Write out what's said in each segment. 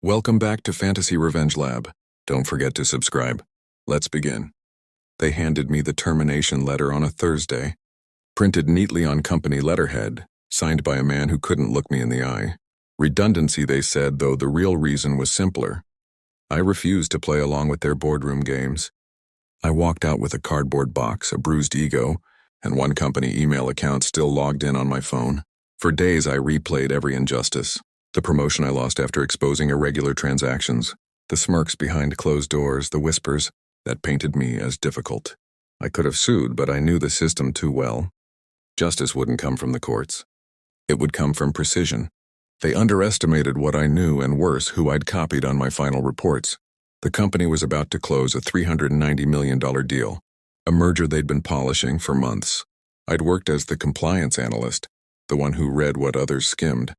Welcome back to Fantasy Revenge Lab. Don't forget to subscribe. Let's begin. They handed me the termination letter on a Thursday, printed neatly on company letterhead, signed by a man who couldn't look me in the eye. Redundancy, they said, though the real reason was simpler. I refused to play along with their boardroom games. I walked out with a cardboard box, a bruised ego, and one company email account still logged in on my phone. For days I replayed every injustice. The promotion I lost after exposing irregular transactions, the smirks behind closed doors, the whispers that painted me as difficult. I could have sued, but I knew the system too well. Justice wouldn't come from the courts. It would come from precision. They underestimated what I knew and, worse, who I'd copied on my final reports. The company was about to close a $390 million deal, a merger they'd been polishing for months. I'd worked as the compliance analyst, the one who read what others skimmed.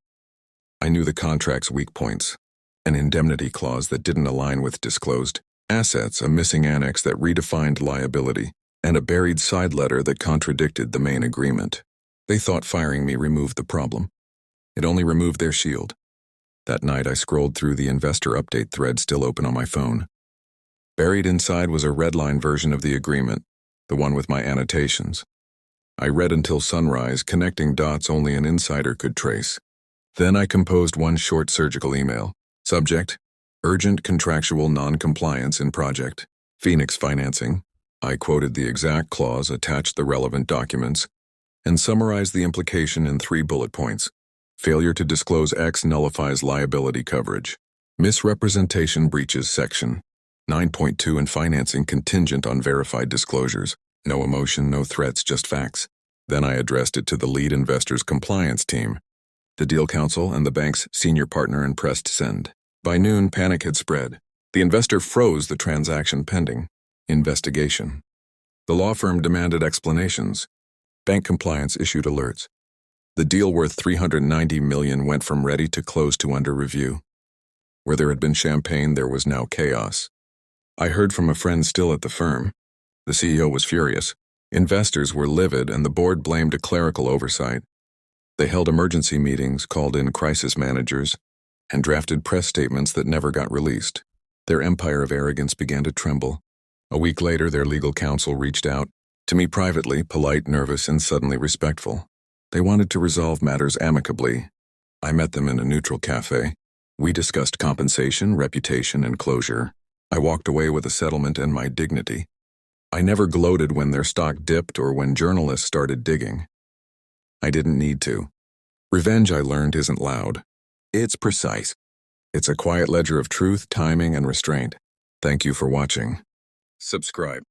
I knew the contract's weak points, an indemnity clause that didn't align with disclosed assets, a missing annex that redefined liability, and a buried side letter that contradicted the main agreement. They thought firing me removed the problem. It only removed their shield. That night I scrolled through the investor update thread still open on my phone. Buried inside was a red-line version of the agreement, the one with my annotations. I read until sunrise, connecting dots only an insider could trace. Then I composed one short surgical email. Subject: urgent contractual non-compliance in project. Phoenix financing. I quoted the exact clause, attached the relevant documents, and summarized the implication in 3 bullet points. Failure to disclose X nullifies liability coverage. Misrepresentation breaches section 9.2 and financing contingent on verified disclosures. No emotion, no threats, just facts. Then I addressed it to the lead investor's compliance team, the deal counsel, and the bank's senior partner, and pressed send. By noon, panic had spread. The investor froze the transaction pending investigation. The law firm demanded explanations. Bank compliance issued alerts. The deal worth $390 million went from ready to close to under review. Where there had been champagne, there was now chaos. I heard from a friend still at the firm. The CEO was furious. Investors were livid, and the board blamed a clerical oversight. They held emergency meetings, called in crisis managers, and drafted press statements that never got released. Their empire of arrogance began to tremble. A week later, their legal counsel reached out to me privately, polite, nervous, and suddenly respectful. They wanted to resolve matters amicably. I met them in a neutral cafe. We discussed compensation, reputation, and closure. I walked away with a settlement and my dignity. I never gloated when their stock dipped or when journalists started digging. I didn't need to. Revenge, I learned, isn't loud. It's precise. It's a quiet ledger of truth, timing, and restraint. Thank you for watching. Subscribe.